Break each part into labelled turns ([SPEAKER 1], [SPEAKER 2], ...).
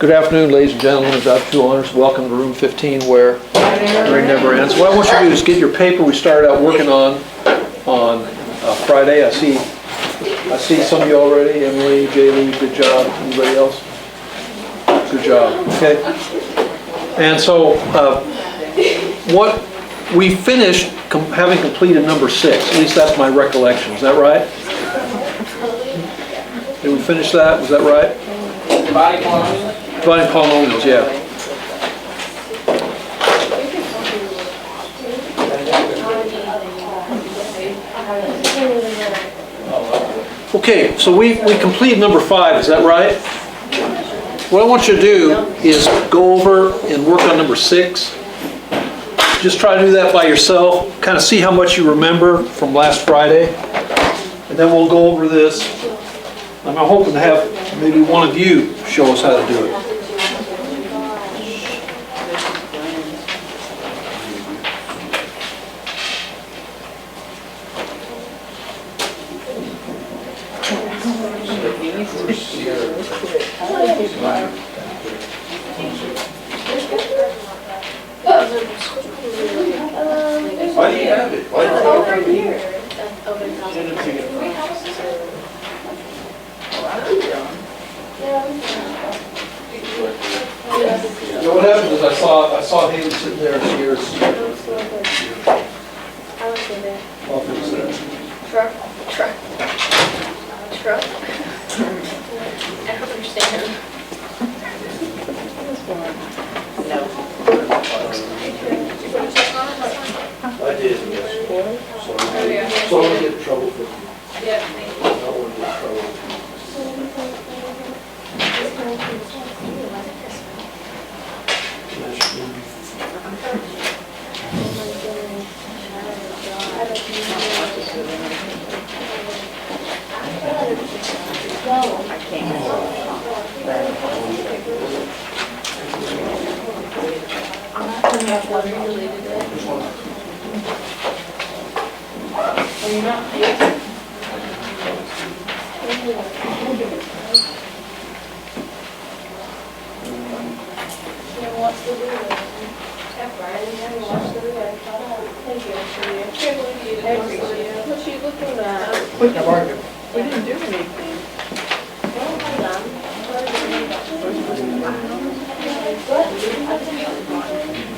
[SPEAKER 1] Good afternoon, ladies and gentlemen. It's Dr. Two Honors. Welcome to room 15 where learning never ends. What I want you to do is get your paper we started out working on Friday. I see some of you already. Emily, Jaylee, good job. Anybody else? Good job. Okay. And so what we finished having completed number 6. At least that's my recollection. Is that right? Did we finish that? Was that right?
[SPEAKER 2] Dividing polynomials?
[SPEAKER 1] Dividing polynomials, yeah. Okay, so we completed number 5, is that right? What I want you to do is go over and work on number 6. Just try to do that by yourself, kind of see how much you remember from last Friday. And then we'll go over this. I'm hoping to have maybe one of you show us how to do it.
[SPEAKER 2] Why do you have it? Why do you
[SPEAKER 3] Over here.
[SPEAKER 1] You know, what happened is I saw Haley sitting there and here. I'll fix that.
[SPEAKER 3] Truck. I don't understand.
[SPEAKER 1] I did, yes. So I don't get in trouble for it.
[SPEAKER 3] Yeah,
[SPEAKER 1] I don't want to get in trouble.
[SPEAKER 3] What you looking at?
[SPEAKER 4] We didn't do anything.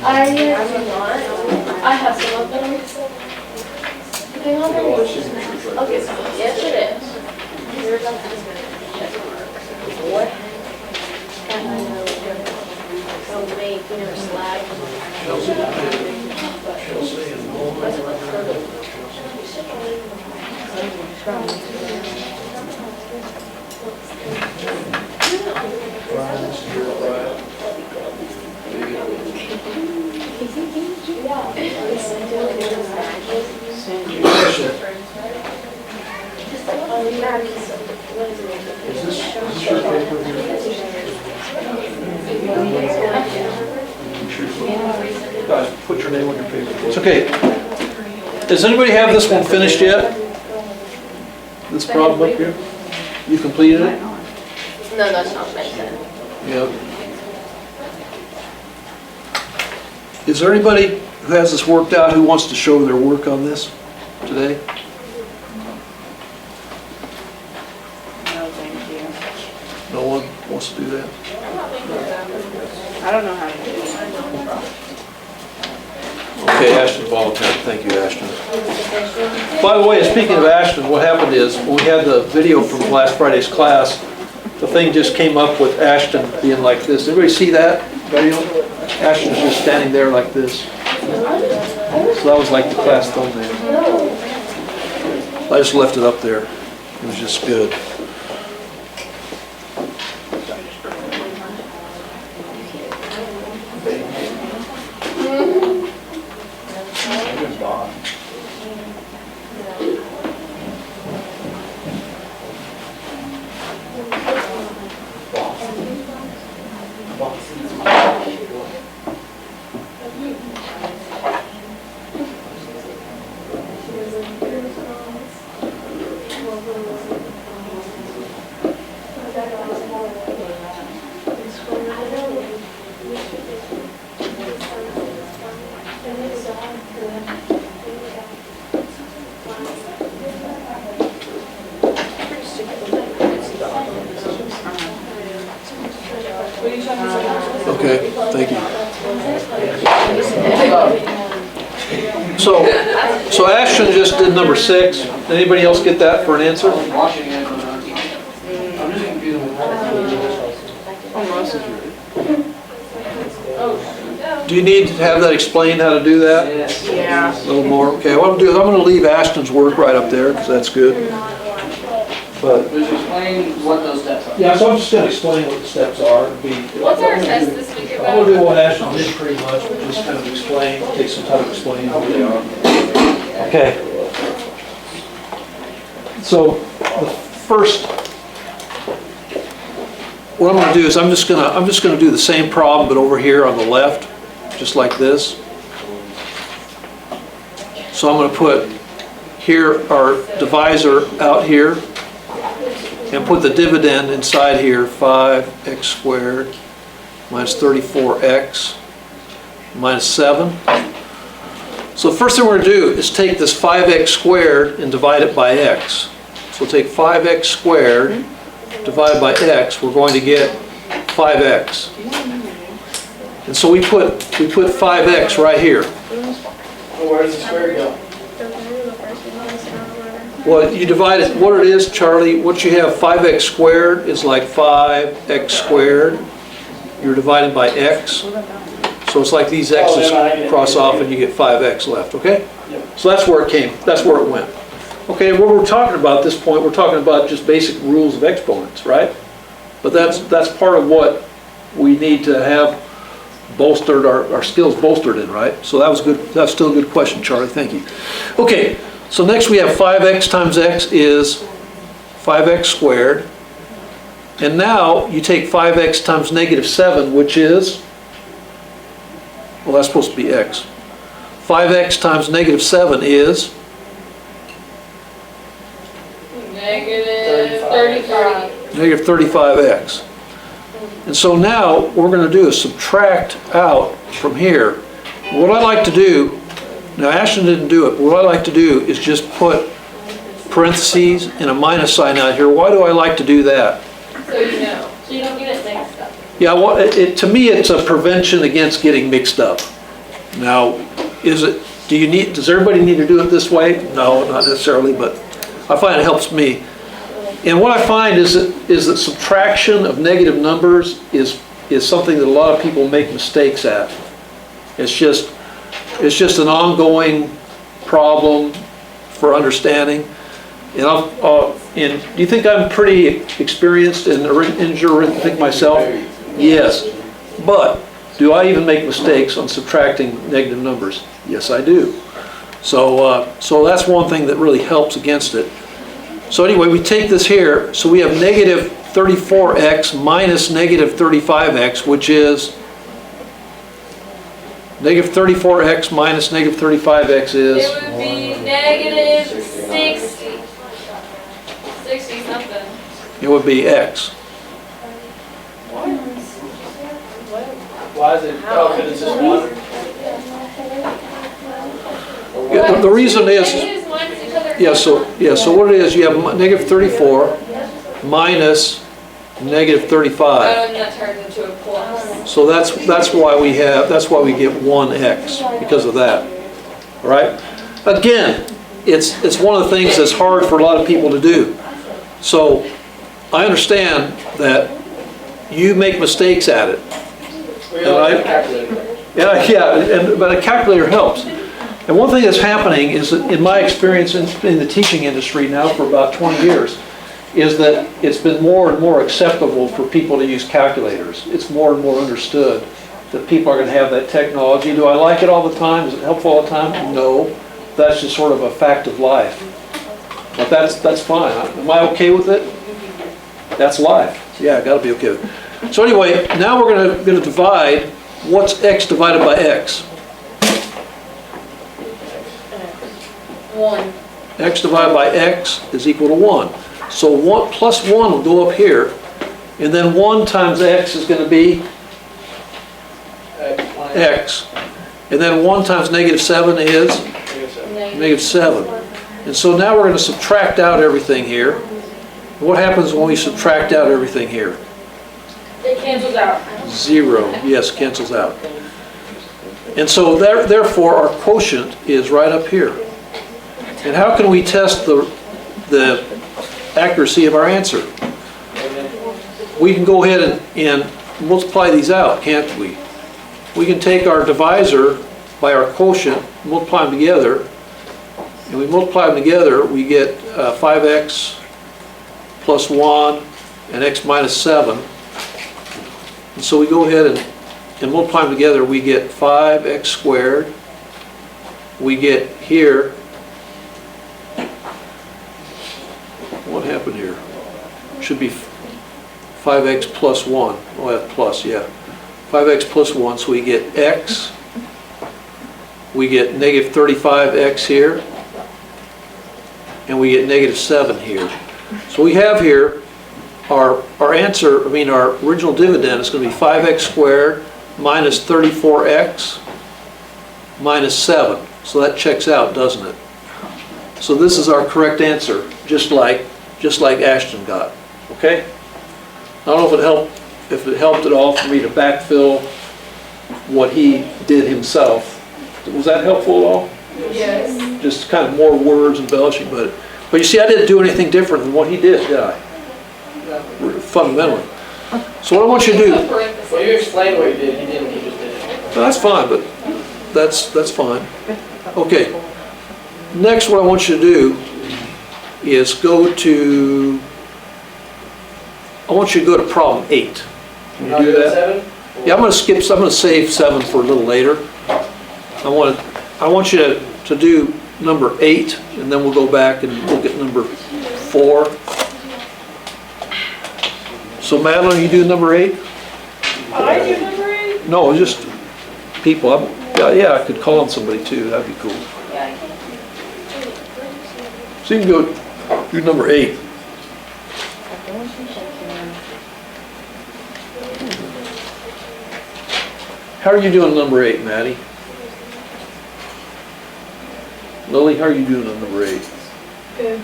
[SPEAKER 3] I have some of them. Hang on. Okay, yes it is. What? So make, slag.
[SPEAKER 1] Is this your paper here? Guys, put your name on your paper. It's okay. Does anybody have this one finished yet? This problem up here? You completed it?
[SPEAKER 3] No, that's not mentioned.
[SPEAKER 1] Yep. Is there anybody who has this worked out who wants to show their work on this today?
[SPEAKER 4] No, thank you.
[SPEAKER 1] No one wants to do that?
[SPEAKER 4] I don't know how to do it.
[SPEAKER 1] Okay, Ashton volunteered. Thank you, Ashton. By the way, speaking of Ashton, what happened is when we had the video from last Friday's class, the thing just came up with Ashton being like this. Everybody see that video? Ashton's just standing there like this. So that was like the class thumbnail. I just left it up there. It was just good. Okay, thank you. So Ashton just did number 6. Anybody else get that for an answer?
[SPEAKER 2] Washing hands on our teacher. I'm just confused with
[SPEAKER 1] Do you need to have that explained how to do that?
[SPEAKER 2] Yes.
[SPEAKER 4] Yeah.
[SPEAKER 1] A little more? Okay, what I'm gonna do is I'm gonna leave Ashton's work right up there, because that's good. But,
[SPEAKER 2] Just explain what those steps are.
[SPEAKER 1] yeah, so I'm just gonna explain what the steps are.
[SPEAKER 3] What's our test this week
[SPEAKER 1] I'm gonna
[SPEAKER 3] about?
[SPEAKER 1] do what Ashton did pretty much, just kind of explain, take some time to explain what they are. Okay. So, the first, what I'm gonna do is I'm just gonna do the same problem, but over here on the left, just like this. So I'm gonna put here our divisor out here, and put the dividend inside here, 5x squared minus 34x minus 7. So the first thing we're going to do is take this 5x squared and divide it by x. So we'll take 5x squared divided by x, we're going to get 5x. And so we put 5x right here.
[SPEAKER 2] Where does the square go?
[SPEAKER 1] Well, you divide it, what it is, Charlie, what you have, 5x squared is like 5x squared. You're dividing by x. So it's like these x's cross off and you get 5x left, okay? So that's where it came, that's where it went. Okay, what we're talking about at this point, we're talking about just basic rules of exponents, right? But that's part of what we need to have bolstered, our skills bolstered in, right? So that was good, that's still a good question, Charlie, thank you. Okay. So next we have 5x times x is 5x squared. And now you take 5x times negative 7, which is, well, that's supposed to be x. 5x times negative 7 is
[SPEAKER 3] Negative 35.
[SPEAKER 1] negative 35x. And so now what we're going to do is subtract out from here. What I like to do, now Ashton didn't do it, but what I like to do is just put parentheses and a minus sign out here. Why do I like to do that?
[SPEAKER 3] So you know. So you don't get it mixed up.
[SPEAKER 1] Yeah, well, to me it's a prevention against getting mixed up. Now, does everybody need to do it this way? No, not necessarily, but I find it helps me. And what I find is that subtraction of negative numbers is something that a lot of people make mistakes at. It's just an ongoing problem for understanding. And do you think I'm pretty experienced in arithmetic myself? Yes. But do I even make mistakes on subtracting negative numbers? Yes, I do. So that's one thing that really helps against it. So anyway, we take this here. So we have negative 34x minus negative 35x, which is negative 34x minus negative 35x is?
[SPEAKER 3] It would be negative 60. 60 something.
[SPEAKER 1] It would be x.
[SPEAKER 2] Why is it? Oh, because it's just one.
[SPEAKER 1] Yeah, the reason is,
[SPEAKER 3] Negatives minus each other.
[SPEAKER 1] so what it is, you have negative 34 minus negative 35.
[SPEAKER 3] And that turns into a plus.
[SPEAKER 1] So that's why we get 1x, because of that. All right? Again, it's one of the things that's hard for a lot of people to do. So I understand that you make mistakes at it. All right? But a calculator helps. And one thing that's happening is that in my experience in the teaching industry now for about 20 years, is that it's been more and more acceptable for people to use calculators. It's more and more understood that people are going to have that technology. Do I like it all the time? Is it helpful all the time? No. That's just sort of a fact of life. But that's fine. Am I okay with it? That's life. Yeah, I got to be okay with it. So anyway, now we're going to divide. What's x divided by x?
[SPEAKER 3] 1.
[SPEAKER 1] X divided by x is equal to 1. So 1 plus 1 will go up here, And then 1 times x is going to be x. And then 1 times negative 7 is negative 7. And so now we're going to subtract out everything here. What happens when we subtract out everything here?
[SPEAKER 3] It cancels out.
[SPEAKER 1] 0. Yes, cancels out. And so therefore our quotient is right up here. And how can we test the accuracy of our answer? We can go ahead and multiply these out, can't we? We can take our divisor by our quotient, multiply them together, and we multiply them together, we get 5x plus 1 and x minus 7. And so we go ahead and multiply them together, we get 5x squared. We get here, what happened here? Should be 5x plus 1. Oh, that's plus, yeah. 5x plus 1, so we get x. We get negative 35x here. And we get negative 7 here. So we have here our answer, our original dividend is going to be 5x squared minus 34x minus 7. So that checks out, doesn't it? So this is our correct answer, just like Ashton got. Okay? I don't know if it helped at all for me to backfill what he did himself. Was that helpful at all?
[SPEAKER 3] Yes.
[SPEAKER 1] Just kind of more words embellishing, but you see, I didn't do anything different than what he did I? Fundamentally. So what I want you to do,
[SPEAKER 2] Well, you explained what you did, he didn't, he just did it.
[SPEAKER 1] well, that's fine, but that's fine. Okay. Next, what I want you to do is I want you to go to problem 8. Can you do that?
[SPEAKER 2] 7?
[SPEAKER 1] Yeah, I'm going to save 7 for a little later. I want you to do number 8, and then we'll go back and look at number 4. So Madeline, you do number 8?
[SPEAKER 3] I do number 8?
[SPEAKER 1] No, just people. Yeah, I could call on somebody too. That'd be cool.
[SPEAKER 3] Yeah, I can.
[SPEAKER 1] So you can go do number 8. How are you doing number 8, Maddie? Lily, how are you doing on number 8?
[SPEAKER 3] Good.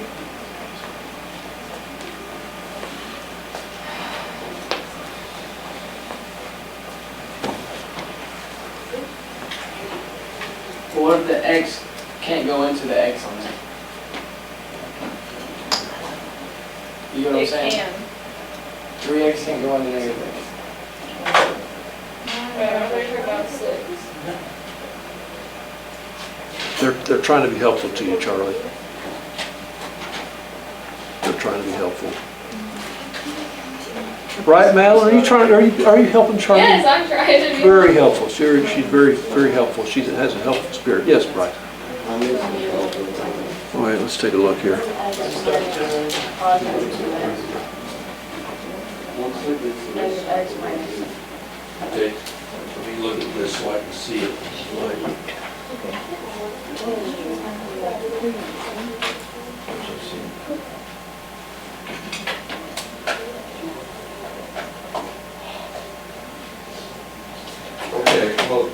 [SPEAKER 2] Well, what if the x can't go into the x on there? You know what I'm
[SPEAKER 3] It
[SPEAKER 2] saying?
[SPEAKER 3] can.
[SPEAKER 2] 3x can't go into negative x.
[SPEAKER 3] Wait, I'm waiting for about 6.
[SPEAKER 1] They're trying to be helpful to you, Charlie. They're trying to be helpful. Right, Madeline? Are you helping Charlie?
[SPEAKER 3] Yes, I'm trying to be.
[SPEAKER 1] Very helpful. She's very, very helpful. She has a helpful spirit. Yes, Bryce. All right, let's take a look here. Okay, let me look at this so I can see it. Okay, well, the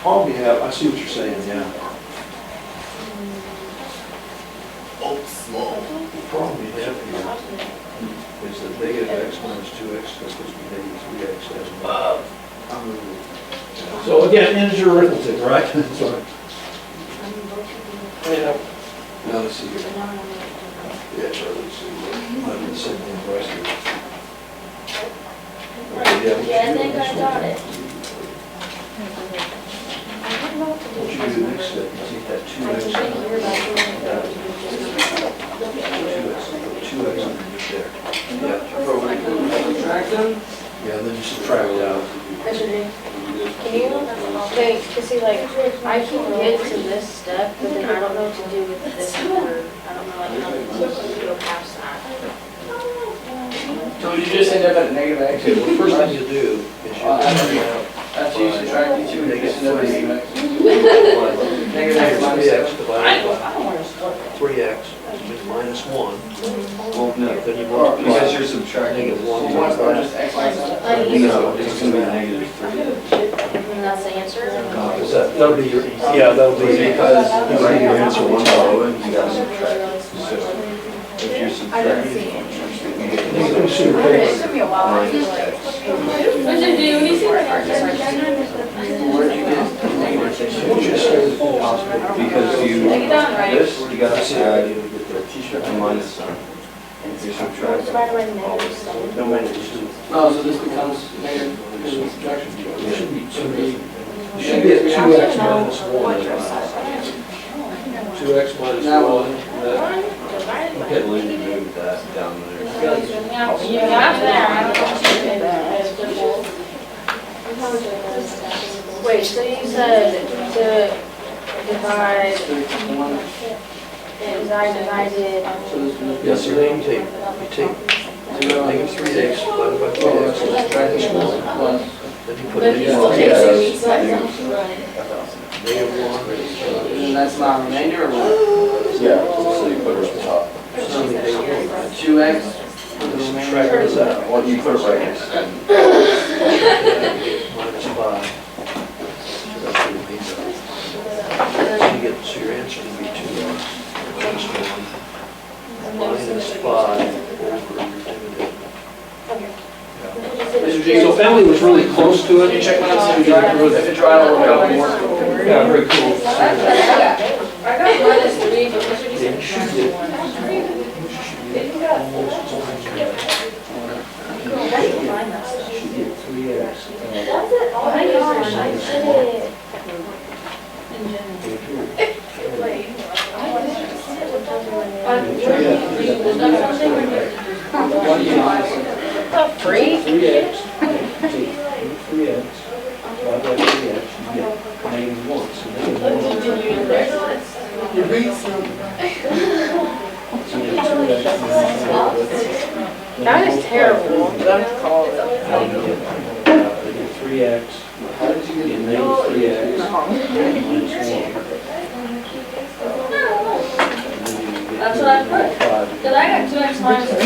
[SPEAKER 1] problem you have, I see what you're saying, yeah. The problem you have here is that negative x minus 2x is supposed to be negative 3x as well. So again, integer arithmetic, right? Sorry. Now let's see here. Yeah, Charlie, let's see. Might be the same thing for us here. Okay,
[SPEAKER 3] Yeah, I think I got it.
[SPEAKER 1] What you do next step, you take that 2x underneath there. Yeah.
[SPEAKER 2] Subtract them?
[SPEAKER 1] Yeah, then you subtract out.
[SPEAKER 3] Can you, okay, cause see, like, I can get to this step, but then I don't know what to do with this word. I don't know, like, how to go past that.
[SPEAKER 2] So you just end up at negative x?
[SPEAKER 1] Okay, well, the first thing you do is you
[SPEAKER 2] After you subtract the 2, you just end up at negative x. Negative x minus
[SPEAKER 1] 3x
[SPEAKER 2] 7.
[SPEAKER 1] divided by 3x minus minus 1.
[SPEAKER 5] Well, no,
[SPEAKER 1] Then you multiply.
[SPEAKER 5] because you're subtracting.
[SPEAKER 1] Negative 1.
[SPEAKER 2] Or just X minus one?
[SPEAKER 5] No, it's gonna be negative 3.
[SPEAKER 3] And that's the answer?
[SPEAKER 1] That'll be your, yeah, that'll be.
[SPEAKER 5] Because you write your answer one below it, you gotta subtract. So if you're subtracting.
[SPEAKER 1] You can see your paper.
[SPEAKER 4] It took me a while.
[SPEAKER 5] Minus X.
[SPEAKER 3] What did you do? When you see
[SPEAKER 5] Where'd you get? Because you, this, you gotta subtract a minus sign. You're subtracting.
[SPEAKER 3] divided by negative 7?
[SPEAKER 2] Oh, so this becomes negative because of subtraction.
[SPEAKER 1] You should be at 2x minus 1. 2x minus 1.
[SPEAKER 5] I believe you moved that down there.
[SPEAKER 3] You got there. Wait, so you said to divide, and I divided.
[SPEAKER 2] So this becomes.
[SPEAKER 1] Yes, sir, then you take negative 3x divided by 3x minus 1. Then you put
[SPEAKER 3] But you still
[SPEAKER 1] negative
[SPEAKER 3] take 2
[SPEAKER 2] And that's not remainder or what?
[SPEAKER 5] Yeah, so you put it on top.
[SPEAKER 2] So 2x for the
[SPEAKER 1] subtract
[SPEAKER 2] remainder.
[SPEAKER 1] this out.
[SPEAKER 5] Well, you put it right next to it.
[SPEAKER 1] Minus 5. So your answer would be 2x minus 1 minus 5 over your dividend.
[SPEAKER 2] Mr. G,
[SPEAKER 1] So Emily was really close to
[SPEAKER 2] can you
[SPEAKER 1] it.
[SPEAKER 2] check my notes if it's dry, if it's dry, I'll work out more.
[SPEAKER 1] Yeah, very cool.
[SPEAKER 3] I got minus 3, but what should you
[SPEAKER 1] Then you
[SPEAKER 3] say?
[SPEAKER 1] should get almost should get 3x.
[SPEAKER 3] Oh my gosh, I did it.
[SPEAKER 2] What do you want?
[SPEAKER 3] Free?
[SPEAKER 1] 3x. 3x. Divided by 3x, you get negative 1. So negative 1.
[SPEAKER 2] You beat some.
[SPEAKER 1] So you get 2x minus 1.
[SPEAKER 3] That is terrible.
[SPEAKER 4] That's called it.
[SPEAKER 1] You get 3x.
[SPEAKER 2] How did you
[SPEAKER 1] You
[SPEAKER 2] get
[SPEAKER 1] get negative 3x minus 1.
[SPEAKER 3] That's what I put. Because I got 2x minus 3.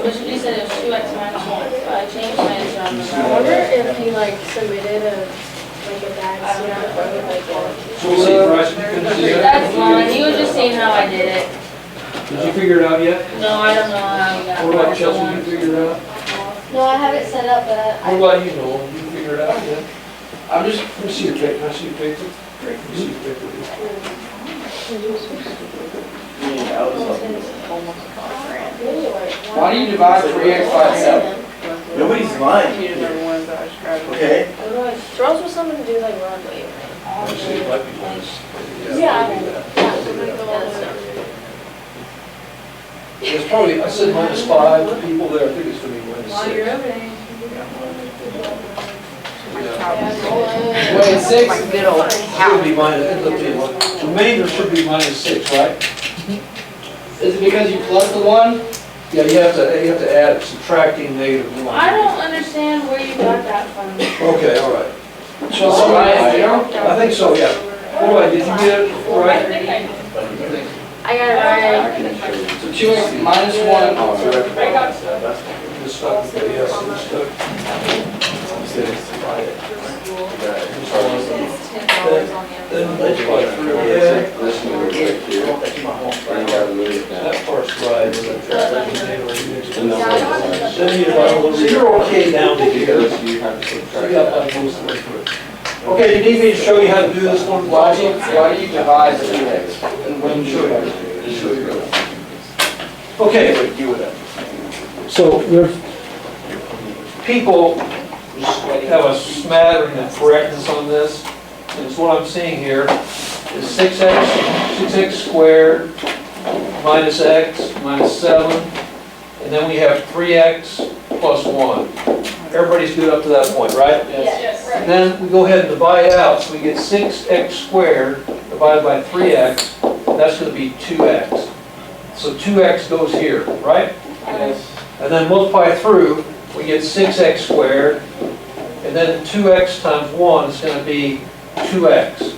[SPEAKER 3] Which you said it was 2x minus 1. So I changed my answer on the. I wonder if he like submitted a bad
[SPEAKER 1] So we'll see, Bryce, if you can see that.
[SPEAKER 3] That's fine. He was just seeing how I did it.
[SPEAKER 1] Did you figure it out yet?
[SPEAKER 3] No, I don't know how you got
[SPEAKER 1] What about
[SPEAKER 3] minus
[SPEAKER 1] Chelsea, you
[SPEAKER 3] 1.
[SPEAKER 1] figured it out?
[SPEAKER 6] No, I have it set up, but
[SPEAKER 1] What about you, Noel? Did you figure it out yet?
[SPEAKER 2] I'm just,
[SPEAKER 1] Let me see your paper. Can I see your paper? Great. Let me see your paper.
[SPEAKER 2] why do you divide 3x by 7?
[SPEAKER 5] Nobody's lying,
[SPEAKER 4] These are the ones that I scratched.
[SPEAKER 5] okay?
[SPEAKER 3] Throws with something to do like run wave.
[SPEAKER 1] Actually, it might be minus.
[SPEAKER 3] Yeah.
[SPEAKER 1] It's probably, I said minus 5, the people there, I think it's gonna be minus 6.
[SPEAKER 3] opening.
[SPEAKER 1] Yeah.
[SPEAKER 2] Wait, 6?
[SPEAKER 4] My good old
[SPEAKER 1] It should be minus, the remainder should be minus 6, right?
[SPEAKER 2] Is it because you plus the 1?
[SPEAKER 1] Yeah, you have to add, subtracting negative 1.
[SPEAKER 3] I don't understand where you got that from.
[SPEAKER 1] Okay, all right.
[SPEAKER 2] So somebody is 0?
[SPEAKER 1] I think so, yeah. What did you get it right?
[SPEAKER 3] I got it right.
[SPEAKER 2] So 2x minus 1.
[SPEAKER 1] Just stuck with the yes, and stuck. Then multiply through, yeah.
[SPEAKER 5] This one right here, you gotta move it down.
[SPEAKER 1] That part's right. Then you divide a little, so you're okay down to here.
[SPEAKER 5] Because you have to
[SPEAKER 1] So
[SPEAKER 5] subtract.
[SPEAKER 1] you got like most of the way through. Okay, you need me to show you how to do this one?
[SPEAKER 2] Why do you divide 2x? And when you show it?
[SPEAKER 1] Okay. So there's people have a smattering of correctness on this. And it's what I'm seeing here is 6x squared minus x minus 7. And then we have 3x plus 1. Everybody's good up to that point, right?
[SPEAKER 3] Yes.
[SPEAKER 1] And then we go ahead and divide out, so we get 6x squared divided by 3x, that's going to be 2x. So 2x goes here, right?
[SPEAKER 2] Yes.
[SPEAKER 1] And then multiply through, we get 6x squared, and then 2x times 1 is going to be 2x.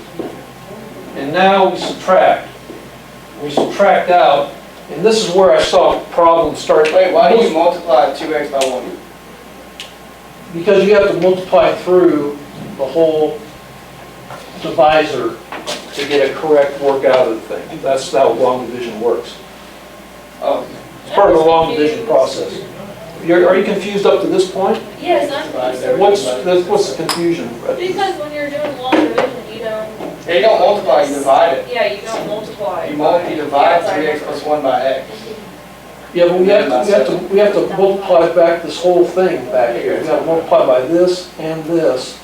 [SPEAKER 1] And now we subtract. When we subtract out, And this is where I saw problems start.
[SPEAKER 2] Wait, why do you multiply 2x by 1?
[SPEAKER 1] Because you have to multiply through the whole divisor to get a correct work out of the thing. That's how long division works.
[SPEAKER 2] Oh,
[SPEAKER 1] It's part of the long division process. Are you confused up to this point?
[SPEAKER 3] Yes, I'm
[SPEAKER 1] What's the confusion?
[SPEAKER 3] because when you're doing long division, you don't,
[SPEAKER 2] yeah, you don't multiply, you divide it.
[SPEAKER 3] yeah, you don't multiply.
[SPEAKER 2] You divide 3x plus 1 by x.
[SPEAKER 1] Yeah, but we have to multiply back this whole thing back here. We have to multiply by this and this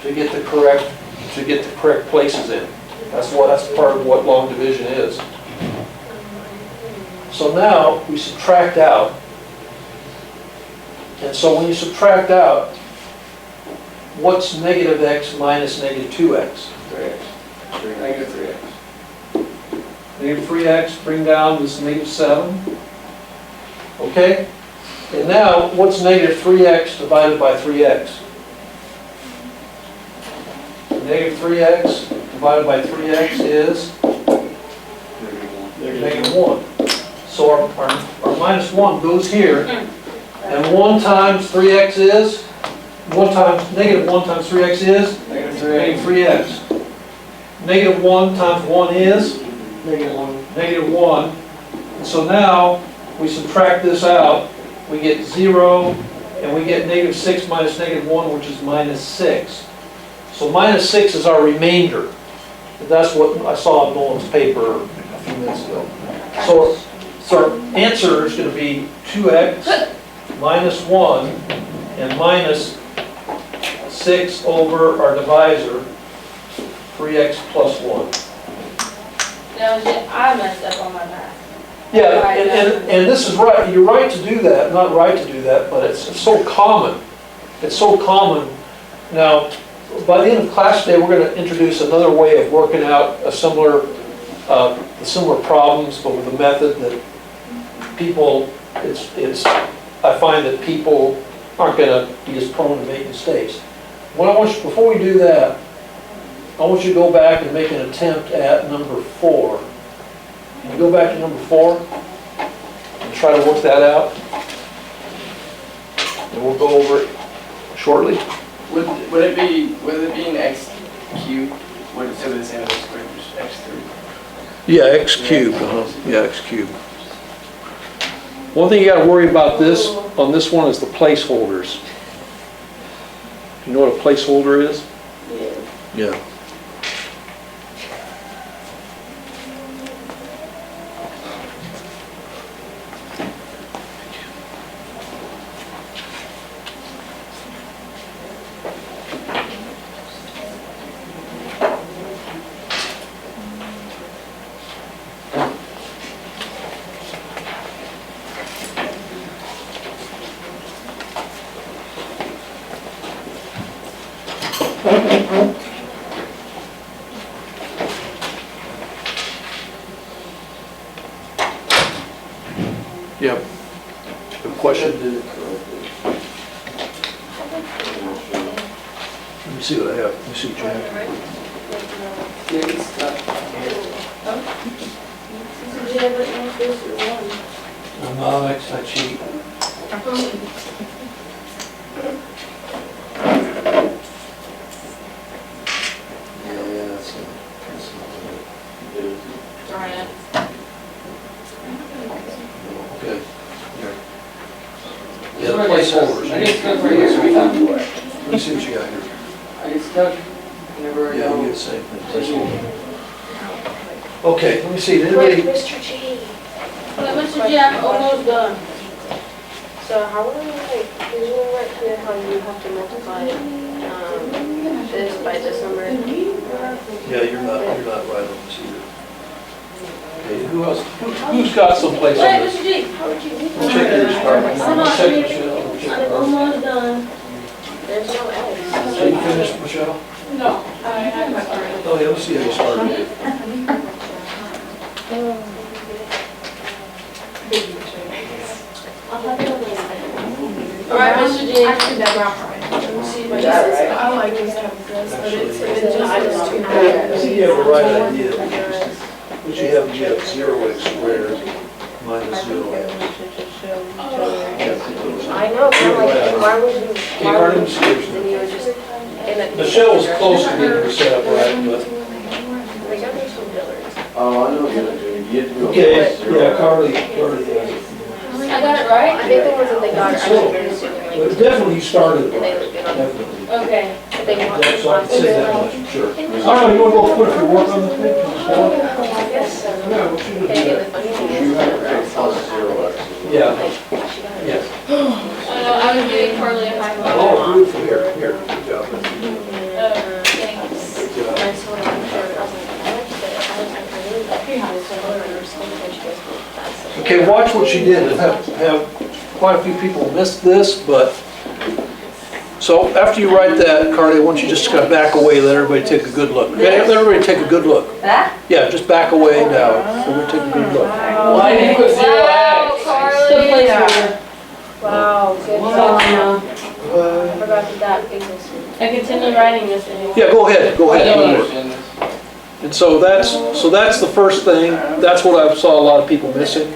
[SPEAKER 1] to get the correct places in. That's part of what long division is. So now we subtract out. And so when you subtract out, what's negative x minus negative 2x?
[SPEAKER 2] 3x. Negative 3x.
[SPEAKER 1] Negative 3x, bring down this negative 7. Okay? And now, what's negative 3x divided by 3x? Negative 3x divided by 3x is negative 1. So our minus 1 goes here, and 1 times 3x is? Negative 1 times 3x is?
[SPEAKER 2] Negative 3x.
[SPEAKER 1] Negative 3x. Negative 1 times 1 is?
[SPEAKER 2] Negative 1.
[SPEAKER 1] Negative 1. And so now, we subtract this out, we get 0, and we get negative 6 minus negative 1, which is minus 6. So minus 6 is our remainder. That's what I saw in Nolan's paper a few minutes ago. So our answer is going to be 2x minus 1 and minus 6 over our divisor, 3x plus 1.
[SPEAKER 3] No, I messed up on my math.
[SPEAKER 1] Yeah, and this is right, you're right to do that, not right to do that, but it's so common. It's so common. Now, by the end of class today, we're going to introduce another way of working out similar problems, but with a method that people, I find that people aren't going to be as prone to make mistakes. What I want you, before we do that, I want you to go back and make an attempt at number 4. Can you go back to number 4 and try to work that out? And we'll go over it shortly.
[SPEAKER 2] Would it be an x cubed? Would it still be the same as x squared, just x3?
[SPEAKER 1] Yeah, x cubed, yeah, x cubed. One thing you got to worry about on this one is the placeholders. You know what a placeholder is? Yeah. Yeah. Good question. Let me see what I have. Let me see what you have. No, that's not cheap. Okay. Yeah, the placeholders.
[SPEAKER 2] I get stuck right here.
[SPEAKER 1] Let me see what you got here.
[SPEAKER 2] I get stuck. Never
[SPEAKER 1] Yeah,
[SPEAKER 2] know.
[SPEAKER 1] you get the same thing. Placeholder. Okay, let me see. Did
[SPEAKER 6] Wait,
[SPEAKER 1] anybody?
[SPEAKER 6] Mr. G.
[SPEAKER 3] Wait, Mr. G, I'm almost done.
[SPEAKER 6] So how would I like, usually like kind of how you have to multiply this by this number?
[SPEAKER 1] Yeah, you're not right on this either. Okay, who else? Who's got some
[SPEAKER 3] Wait,
[SPEAKER 1] placeholders?
[SPEAKER 3] Mr. G, how would you do
[SPEAKER 1] We'll check yours first.
[SPEAKER 3] Come on,
[SPEAKER 1] We'll check Michelle. We'll check
[SPEAKER 3] I'm
[SPEAKER 1] ours.
[SPEAKER 3] almost done.
[SPEAKER 6] There's no X.
[SPEAKER 1] So you finished, Michelle?
[SPEAKER 4] No, I haven't started.
[SPEAKER 1] Oh, yeah, let's see how you started.
[SPEAKER 6] I'll have it on the side.
[SPEAKER 3] All right, Mr. G.
[SPEAKER 4] Actually, that's not right.
[SPEAKER 3] Let me see what
[SPEAKER 2] Is that right?
[SPEAKER 4] I like this kind of this, but it's just
[SPEAKER 1] I think you have a right idea. What you have 0x squared minus 0x.
[SPEAKER 6] I know, but I'm like, why would you?
[SPEAKER 1] Okay, our description.
[SPEAKER 6] Then you were just in a.
[SPEAKER 1] Michelle was close to getting her set up right, but.
[SPEAKER 6] They got these from Dillard's.
[SPEAKER 5] Oh, I know what you're doing. You have to go.
[SPEAKER 1] Okay, yeah, Carly has it.
[SPEAKER 3] I got it right?
[SPEAKER 6] I think the ones that they got are actually really
[SPEAKER 1] But definitely you started it
[SPEAKER 6] and they
[SPEAKER 1] right,
[SPEAKER 6] look good on.
[SPEAKER 1] definitely.
[SPEAKER 3] Okay.
[SPEAKER 6] But they want.
[SPEAKER 1] That's why I can say that much, sure. All right, you want to go put your work on the thing?
[SPEAKER 6] I guess so.
[SPEAKER 1] Yeah, what you
[SPEAKER 6] And
[SPEAKER 1] gonna
[SPEAKER 6] the funny thing is,
[SPEAKER 5] You have to take plus 0x.
[SPEAKER 1] do? Yeah,
[SPEAKER 6] like, she got it.
[SPEAKER 1] yes.
[SPEAKER 3] I know, I was giving Carly a high five.
[SPEAKER 1] Oh, beautiful, here, good job.
[SPEAKER 3] Thanks.
[SPEAKER 1] Good job.
[SPEAKER 6] And I told her, I was like, I like it. I was like, I really like it. I was so understanding when she goes, that's so.
[SPEAKER 1] Okay, watch what she did. Have quite a few people missed this, but, so after you write that, Carly, I want you just to kind of back away, let everybody take a good look. Okay, let everybody take a good look.
[SPEAKER 4] That?
[SPEAKER 1] Yeah, just back away now. Everybody take a good look.
[SPEAKER 2] Why did you put 0x?
[SPEAKER 3] Wow, Carly.
[SPEAKER 6] Wow, good job. I forgot that exists.
[SPEAKER 3] I continue writing this anyway.
[SPEAKER 1] Yeah, go ahead, go
[SPEAKER 2] I
[SPEAKER 1] ahead.
[SPEAKER 2] don't
[SPEAKER 1] Good work.
[SPEAKER 2] understand this.
[SPEAKER 1] And so that's the first thing. That's what I saw a lot of people missing.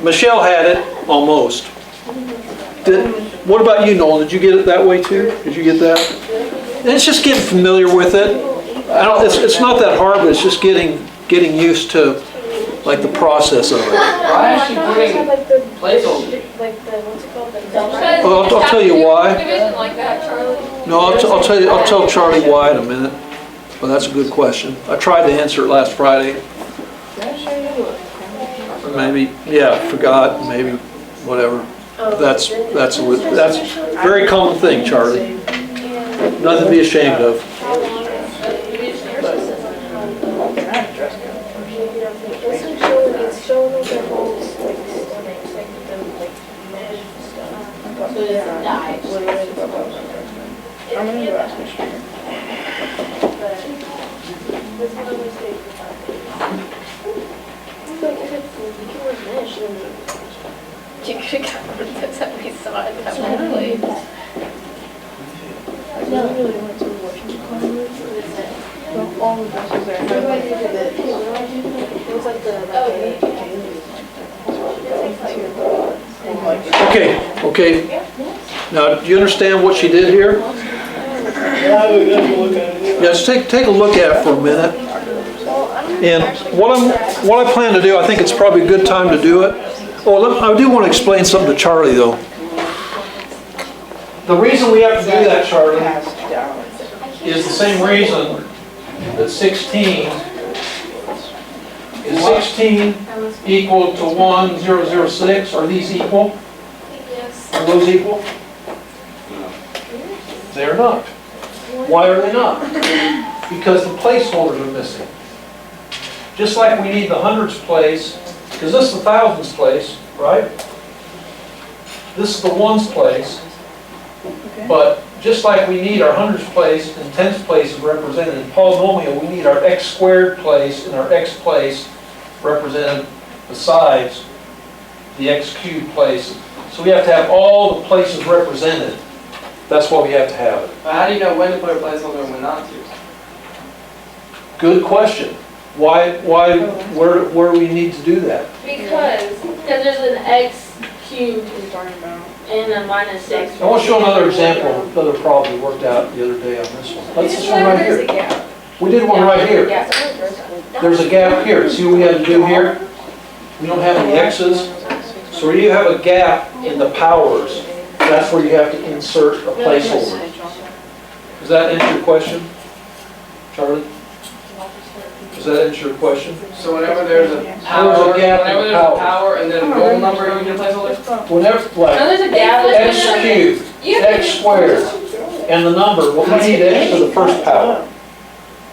[SPEAKER 1] Michelle had it, almost. What about you, Noel? Did you get it that way too? Did you get that? And it's just getting familiar with it. It's not that hard, but it's just getting used to like the process of it.
[SPEAKER 2] Why is she putting
[SPEAKER 6] Like the
[SPEAKER 2] placeholders?
[SPEAKER 6] like the what's it called?
[SPEAKER 1] Well, I'll tell you why.
[SPEAKER 3] Division like that, Charlie.
[SPEAKER 1] No, I'll tell Charlie why in a minute. Well, that's a good question. I tried to answer it last Friday. Maybe, yeah, forgot, maybe, whatever. That's a very common thing, Charlie. Nothing to be ashamed of.
[SPEAKER 6] It's showing like the whole like stomachs, like the like mesh stuff.
[SPEAKER 3] So it's a die.
[SPEAKER 6] I'm gonna go ask Michelle. That's what I was saying. So if it's you can work mesh, then you could have got that's how we saw it that one place. I don't really want to watch it. All the dresses are it was like the
[SPEAKER 1] Okay. Now, do you understand what she did here? Yes, take a look at it for a minute. And what I plan to do, I think it's probably a good time to do it. Oh, I do want to explain something to Charlie, though. The reason we have to do that, Charlie, is the same reason that 16 is 16 equal to 1006. Are these equal?
[SPEAKER 3] Yes.
[SPEAKER 1] Are those equal? They're not. Why are they not? Because the placeholders are missing. Just like we need the hundreds place, because this is the thousands place, right? This is the ones place. But just like we need our hundreds place and tens place represented in polynomial, we need our x squared place and our x place represented besides the x cubed place. So we have to have all the places represented. That's why we have to have it.
[SPEAKER 2] But how do you know when to put a placeholder and when not to?
[SPEAKER 1] Good question. Where do we need to do that?
[SPEAKER 3] Because there's an x cubed and a minus 6.
[SPEAKER 1] I want to show another example of another problem we worked out the other day on this one. That's this one right here. We did one right here. There's a gap here. See what we had to do here? We don't have any x's. So where you have a gap in the powers, that's where you have to insert a placeholder. Does that answer your question, Charlie? Does that answer your question?
[SPEAKER 2] So whenever there's a power,
[SPEAKER 1] There's a gap in
[SPEAKER 2] whenever there's
[SPEAKER 1] powers.
[SPEAKER 2] a power and then a goal number, you need a placeholder?
[SPEAKER 1] Whenever,
[SPEAKER 3] No,
[SPEAKER 1] like,
[SPEAKER 3] there's a gap.
[SPEAKER 1] x cubed, x squared, and the number, well, we need x to the first power.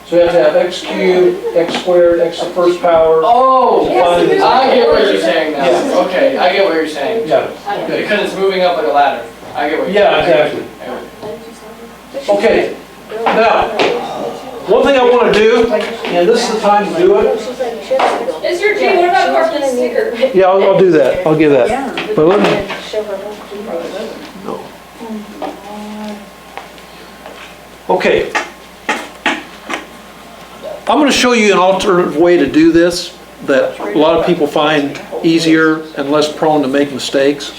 [SPEAKER 1] So you have to have x cubed, x squared, x to the first power.
[SPEAKER 2] Oh,
[SPEAKER 1] Find the-
[SPEAKER 2] I get what you're saying now.
[SPEAKER 1] Yeah.
[SPEAKER 2] Okay, I get what you're saying.
[SPEAKER 1] Yeah, okay.
[SPEAKER 2] Because it's moving up like a ladder. I get what you're
[SPEAKER 1] Yeah,
[SPEAKER 2] saying.
[SPEAKER 1] exactly. Okay, now, one thing I want to do, and this is the time to do it.
[SPEAKER 3] Is your G, what about carpet sticker?
[SPEAKER 1] Yeah, I'll do that, I'll give that. But let me, okay. I'm going to show you an alternative way to do this, that a lot of people find easier and less prone to make mistakes.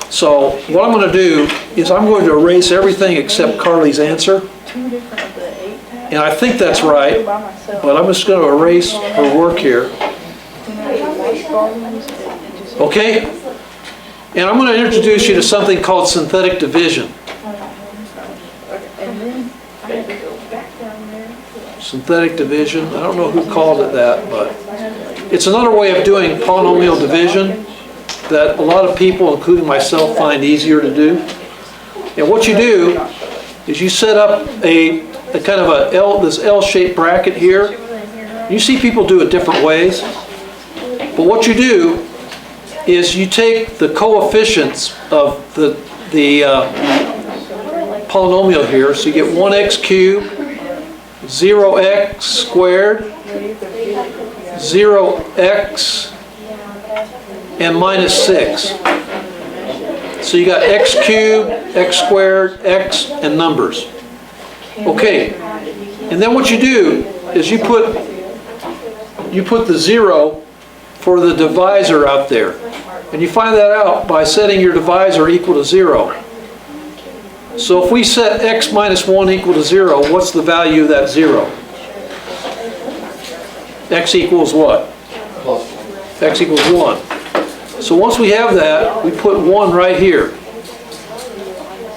[SPEAKER 1] So what I'm going to do is I'm going to erase everything except Carly's answer. And I think that's right, but I'm just going to erase her work here. Okay? And I'm going to introduce you to something called synthetic division. Synthetic division, I don't know who called it that, but it's another way of doing polynomial division that a lot of people, including myself, find easier to do. And what you do is you set up a kind of this L-shaped bracket here. You see people do it different ways. But what you do is you take the coefficients of the polynomial here. So you get 1x cubed, 0x squared, 0x, and minus 6. So you got x cubed, x squared, x, and numbers. Okay, and then what you do is you put the 0 for the divisor out there. And you find that out by setting your divisor equal to 0. So if we set x minus 1 equal to 0, what's the value of that 0? X equals what? X equals 1. So once we have that, we put 1 right here.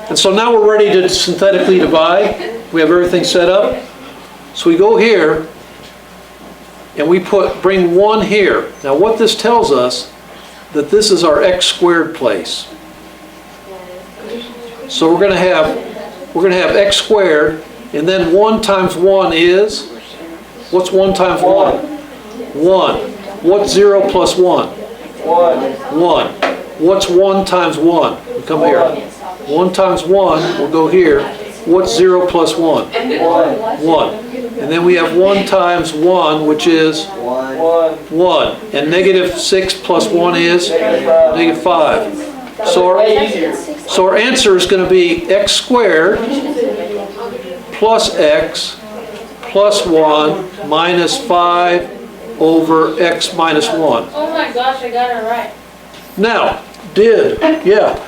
[SPEAKER 1] And so now we're ready to synthetically divide. We have everything set up. So we go here and we bring 1 here. Now what this tells us, that this is our x squared place. So we're going to have x squared, and then 1 times 1 is, what's 1 times 1? 1. What's 0 plus 1? 1. What's 1 times 1? We come here. 1 times 1, we'll go here. What's 0 plus 1? 1. And then we have 1 times 1, which is 1. And negative 6 plus 1 is negative 5. So our answer is going to be x squared plus x plus 1 minus 5 over x minus 1.
[SPEAKER 3] Oh my gosh, I got it right.
[SPEAKER 1] Now, yeah.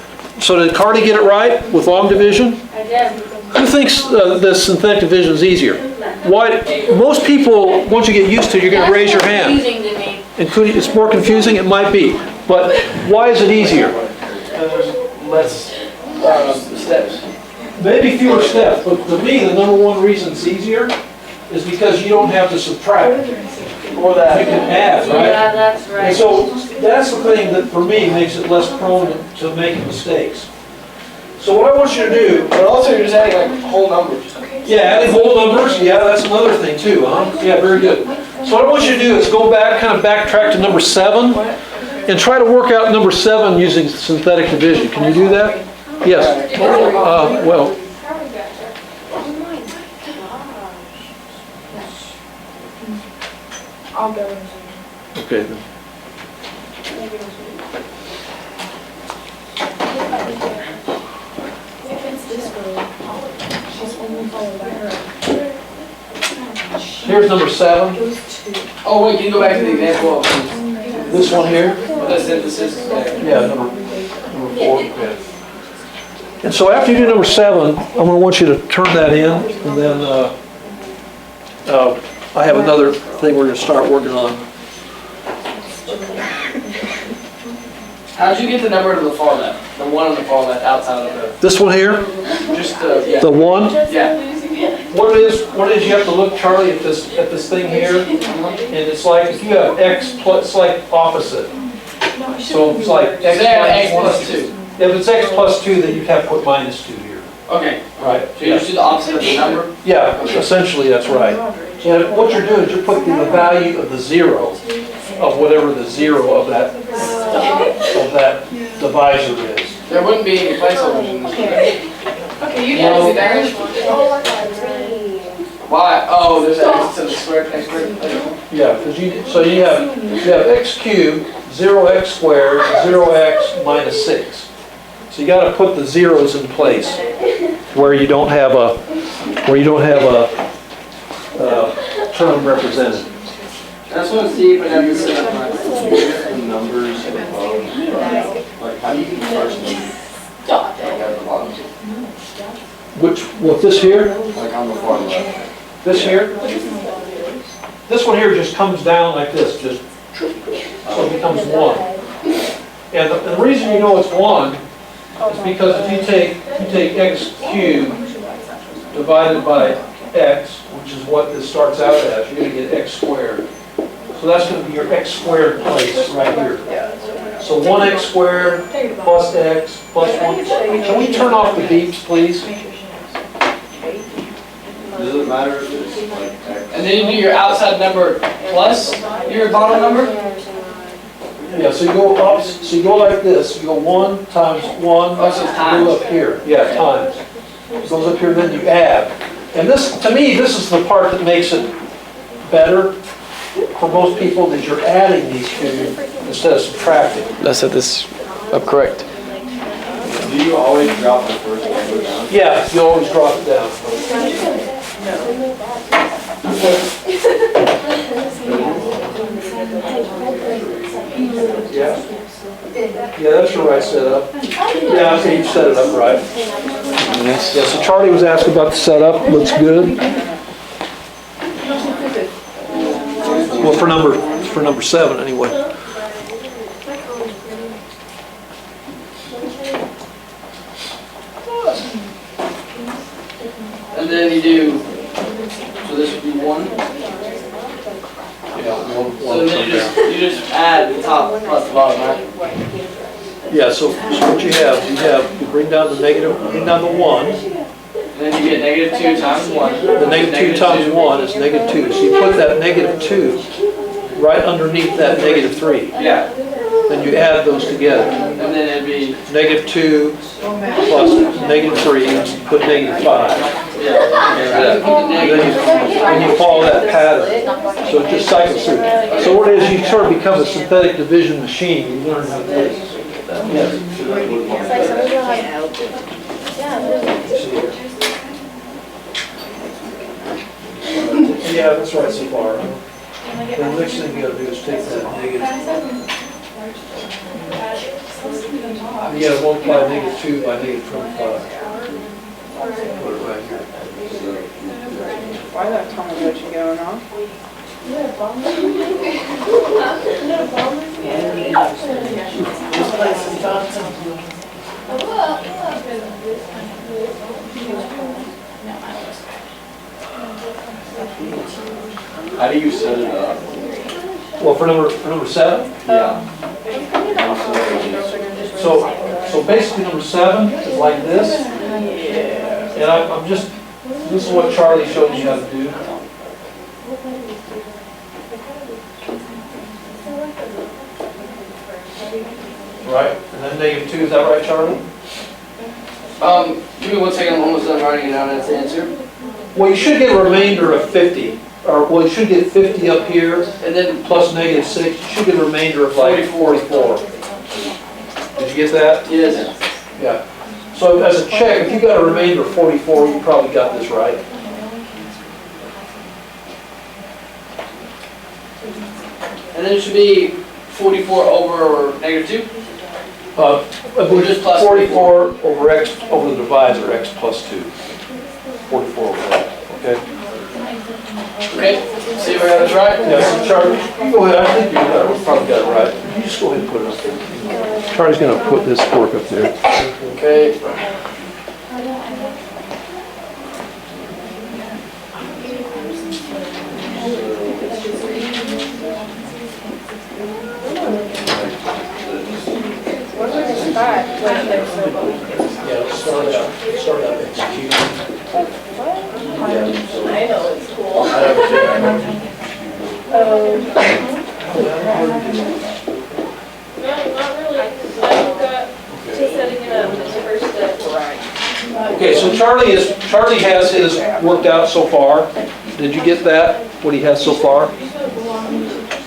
[SPEAKER 1] So did Carly get it right with long division?
[SPEAKER 3] I did.
[SPEAKER 1] Who thinks the synthetic division is easier? Why? Most people, once you get used to it, you're going to raise your hand.
[SPEAKER 3] That's confusing to me.
[SPEAKER 1] It's more confusing? It might be. But why is it easier?
[SPEAKER 2] Less steps.
[SPEAKER 1] Maybe fewer steps, but to me, the number one reason it's easier is because you don't have to subtract.
[SPEAKER 2] Or that.
[SPEAKER 1] You can add, right?
[SPEAKER 3] Yeah, that's right.
[SPEAKER 1] And so that's the thing that, for me, makes it less prone to making mistakes. So what I want you to do...
[SPEAKER 2] But also you're just adding like whole numbers.
[SPEAKER 1] Yeah, adding whole numbers, yeah, that's another thing too, huh? Yeah, very good. So what I want you to do is go back, kind of backtrack to number 7, and try to work out number 7 using synthetic division. Can you do that? Yes. Well...
[SPEAKER 4] I'll go.
[SPEAKER 1] Okay, then.
[SPEAKER 4] If it's this way, she's only followed by her.
[SPEAKER 1] Here's number 7.
[SPEAKER 2] Oh wait, can you go back to the example of
[SPEAKER 1] This one here.
[SPEAKER 2] the synthesis?
[SPEAKER 1] Yeah, number 4. Okay. And so after you do number 7, I'm going to want you to turn that in, and then I have another thing we're going to start working on.
[SPEAKER 2] How'd you get the number to the far left? The one on the far left outside of
[SPEAKER 1] This one here,
[SPEAKER 2] just yeah.
[SPEAKER 1] the 1.
[SPEAKER 2] Yeah.
[SPEAKER 1] What it is you have to look, Charlie, at this thing here, and it's like if you have x plus, it's like opposite. So it's like
[SPEAKER 2] Say I have x plus 2.
[SPEAKER 1] If it's x plus 2, then you'd have to put minus 2 here.
[SPEAKER 2] Okay.
[SPEAKER 1] Right.
[SPEAKER 2] So you just do the opposite of the number?
[SPEAKER 1] Yeah, essentially that's right. And what you're doing is you're putting the value of the 0 of whatever the 0 of that divisor is.
[SPEAKER 2] There wouldn't be any placeholders in this.
[SPEAKER 4] Okay, you
[SPEAKER 1] No.
[SPEAKER 4] can do
[SPEAKER 2] Why? Oh, there's an x to the squared, x squared.
[SPEAKER 1] Yeah, because you have x cubed, 0x squared, 0x minus 6. So you got to put the zeros in place where you don't have a term represented.
[SPEAKER 2] I just want to see if I got this set up right.
[SPEAKER 5] The numbers above, like, how do you parse them? Like at the bottom,
[SPEAKER 1] What, this here?
[SPEAKER 5] like on the far left.
[SPEAKER 1] This here? This one here just comes down like this, just, so it becomes 1. And the reason you know it's 1 is because if you take x cubed divided by x, which is what this starts out as, you're going to get x squared. So that's going to be your x squared place right here. So 1x squared plus x plus 1. Can we turn off the beeps, please?
[SPEAKER 5] Does it matter if it's like X?
[SPEAKER 2] And then you do your outside number plus your bottom number?
[SPEAKER 1] Yeah, so you go up, so you go like this, you go 1 times 1,
[SPEAKER 2] Oh, so it's times.
[SPEAKER 1] go up here, yeah, times. It goes up here, then you add. And this, to me, this is the part that makes it better for most people, that you're adding these two instead of subtracting.
[SPEAKER 2] Let's set this up correct.
[SPEAKER 5] Do you always drop the first number down?
[SPEAKER 1] Yeah, you always drop it down. Yeah, that's your right setup. Yeah, okay, you set it up right. Yeah, so Charlie was asking about the setup, looks good. Well, for number 7 anyway.
[SPEAKER 2] And then you do, so this would be 1.
[SPEAKER 1] Yeah,
[SPEAKER 2] So then you just add the top plus the bottom, right?
[SPEAKER 1] Yeah, so what you bring down the negative, bring down the 1.
[SPEAKER 2] And then you get negative 2 times 1.
[SPEAKER 1] The negative 2 times 1 is negative 2. So you put that negative 2 right underneath that negative 3.
[SPEAKER 2] Yeah.
[SPEAKER 1] Then you add those together.
[SPEAKER 2] And then it'd be,
[SPEAKER 1] Negative 2 plus negative 3, put negative 5. Then you follow that pattern. So it just cycles through. So what it is, you sort of become a synthetic division machine. You learn how to do this. Yes. Yeah, that's right so far. The next thing you gotta do is take that negative. You gotta multiply negative 2 by negative 25. Put it right here.
[SPEAKER 7] Why that Tamagotchi going on?
[SPEAKER 5] How do you set it up?
[SPEAKER 1] Well, for number 7?
[SPEAKER 5] Yeah.
[SPEAKER 1] So basically number 7 is like this. And I'm just, this is what Charlie showed me how to do. Right, and then negative 2, is that right, Charlie?
[SPEAKER 2] give me 1 second, I'm almost done writing it down, that's the answer.
[SPEAKER 1] Well, you should get a remainder of 50. Or, well, you should get 50 up here,
[SPEAKER 2] And then
[SPEAKER 1] plus negative 6. You should get a remainder of like 44. Did you get that?
[SPEAKER 2] yes.
[SPEAKER 1] Yeah. So as a check, if you got a remainder of 44, you probably got this right.
[SPEAKER 2] And then it should be 44 over negative 2?
[SPEAKER 1] Or
[SPEAKER 2] just plus
[SPEAKER 1] 44 over x over the divisor, x plus 2. 44 over that, okay?
[SPEAKER 2] Okay, see if I got this right?
[SPEAKER 1] Yeah, so Charlie, you go ahead, I think you probably got it right. You just go ahead and put it up there. Charlie's gonna put this fork up there.
[SPEAKER 2] Okay.
[SPEAKER 1] Yeah, let's start out executing.
[SPEAKER 3] I know, it's cool. No, not really. I got to setting it up as the first step.
[SPEAKER 1] Okay, so Charlie has his worked out so far. Did you get that? What he has so far?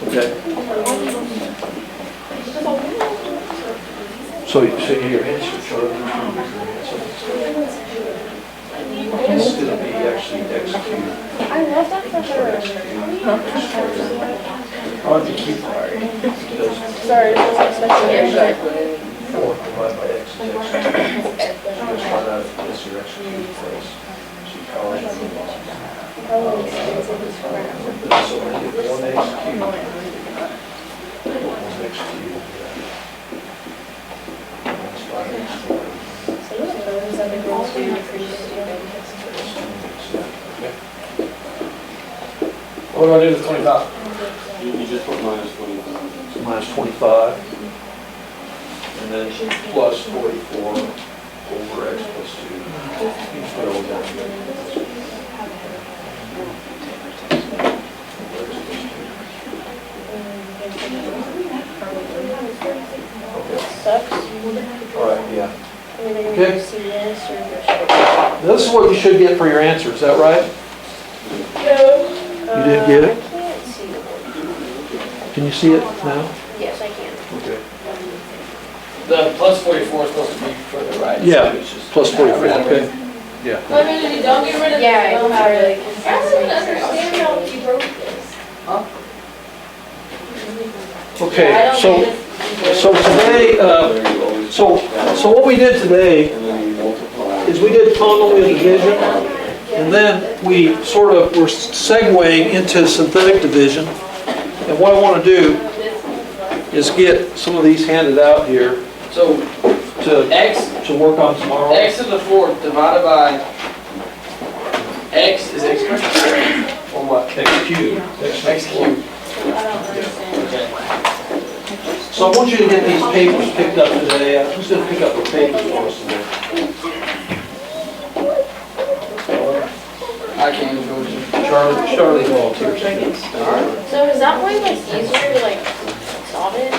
[SPEAKER 1] Okay. So your answer, Charlie. This is going to be actually x cubed.
[SPEAKER 4] I love that for her.
[SPEAKER 2] On the key part.
[SPEAKER 6] Sorry, I wasn't expecting it.
[SPEAKER 2] Exactly.
[SPEAKER 5] 4 divided by x is x cubed. Just find out if this is x cubed first. So you call it. So when you get 1x cubed, 1x cubed. That's 5x squared.
[SPEAKER 2] What do I do with 25?
[SPEAKER 8] You just put minus 25.
[SPEAKER 1] So minus 25. And then plus 44 over x plus 2. You just put it all down here.
[SPEAKER 6] Sucks.
[SPEAKER 1] All right, yeah.
[SPEAKER 6] I mean, they're
[SPEAKER 1] Okay.
[SPEAKER 6] gonna see this or just.
[SPEAKER 1] This is what you should get for your answer, is that right?
[SPEAKER 6] You
[SPEAKER 1] didn't get it?
[SPEAKER 6] I can't see the board.
[SPEAKER 1] Can you see it now?
[SPEAKER 6] Yes, I can.
[SPEAKER 1] Okay.
[SPEAKER 2] The plus 44 is supposed to be further right.
[SPEAKER 1] Yeah,
[SPEAKER 2] So it's just-
[SPEAKER 1] plus 44, okay. Yeah.
[SPEAKER 3] I mean, if you don't get rid of
[SPEAKER 6] Yeah,
[SPEAKER 3] it,
[SPEAKER 6] I
[SPEAKER 3] you'll
[SPEAKER 6] don't
[SPEAKER 3] have
[SPEAKER 6] really
[SPEAKER 3] it. I don't even understand how you wrote this.
[SPEAKER 1] Okay,
[SPEAKER 3] I don't
[SPEAKER 1] so,
[SPEAKER 3] think this-
[SPEAKER 1] so today, so what we did today
[SPEAKER 8] And then you multiply.
[SPEAKER 1] is we did polynomial division, and then we sort of were segueing into synthetic division. And what I want to do is get some of these handed out here
[SPEAKER 2] So
[SPEAKER 1] to
[SPEAKER 2] x
[SPEAKER 1] work on tomorrow.
[SPEAKER 2] to the 4th divided by x is x squared? Or what?
[SPEAKER 1] X cubed.
[SPEAKER 2] X cubed.
[SPEAKER 3] I don't understand.
[SPEAKER 2] Okay.
[SPEAKER 1] So I want you to get these papers picked up today. Who's going to pick up the papers for us today?
[SPEAKER 2] I can't go to.
[SPEAKER 1] Charlie volunteers.
[SPEAKER 6] So is that way like easier to like solve it?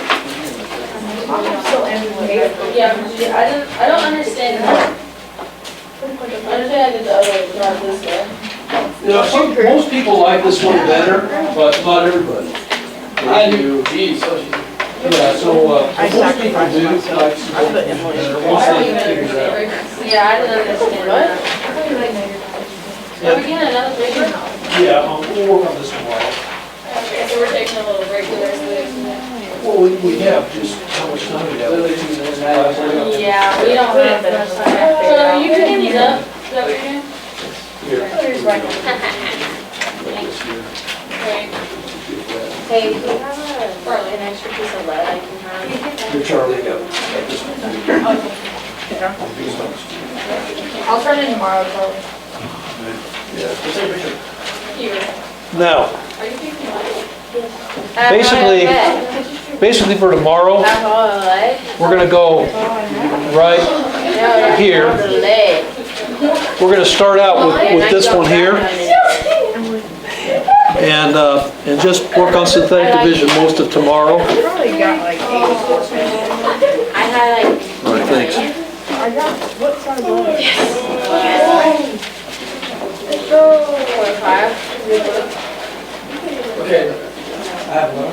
[SPEAKER 3] Yeah, I don't understand that. I understand I did the other way, not this way.
[SPEAKER 1] You know, most people like this one better, but not everybody.
[SPEAKER 2] I do. Geez, so she's.
[SPEAKER 1] Yeah, so most people do like some better once they figure it out.
[SPEAKER 3] Yeah, I didn't understand that. Are we getting another paper?
[SPEAKER 1] Yeah, we'll work on this tomorrow.
[SPEAKER 3] Okay, so we're taking a little break the rest of the day.
[SPEAKER 1] Well, we have just how much time we have.
[SPEAKER 3] Yeah, we don't have much time. So are you picking these up? Is that what you're doing? Great.
[SPEAKER 6] Hey, do you have an extra piece of lead I can have?
[SPEAKER 1] Here, Charlie, go. This one.
[SPEAKER 4] I'll turn in tomorrow, Charlie.
[SPEAKER 3] Here.
[SPEAKER 1] Now,
[SPEAKER 3] Are you picking up?
[SPEAKER 1] basically for tomorrow,
[SPEAKER 6] That's all I like.
[SPEAKER 1] we're gonna go right
[SPEAKER 6] No,
[SPEAKER 1] here.
[SPEAKER 6] that's the lead.
[SPEAKER 1] We're gonna start out with this one here and just work on synthetic division most of tomorrow.
[SPEAKER 7] I probably got like 84 pages.
[SPEAKER 6] I had like.
[SPEAKER 1] All right, thanks.
[SPEAKER 7] I got, what size was it?
[SPEAKER 6] Let's go 45.
[SPEAKER 2] Okay. I have one.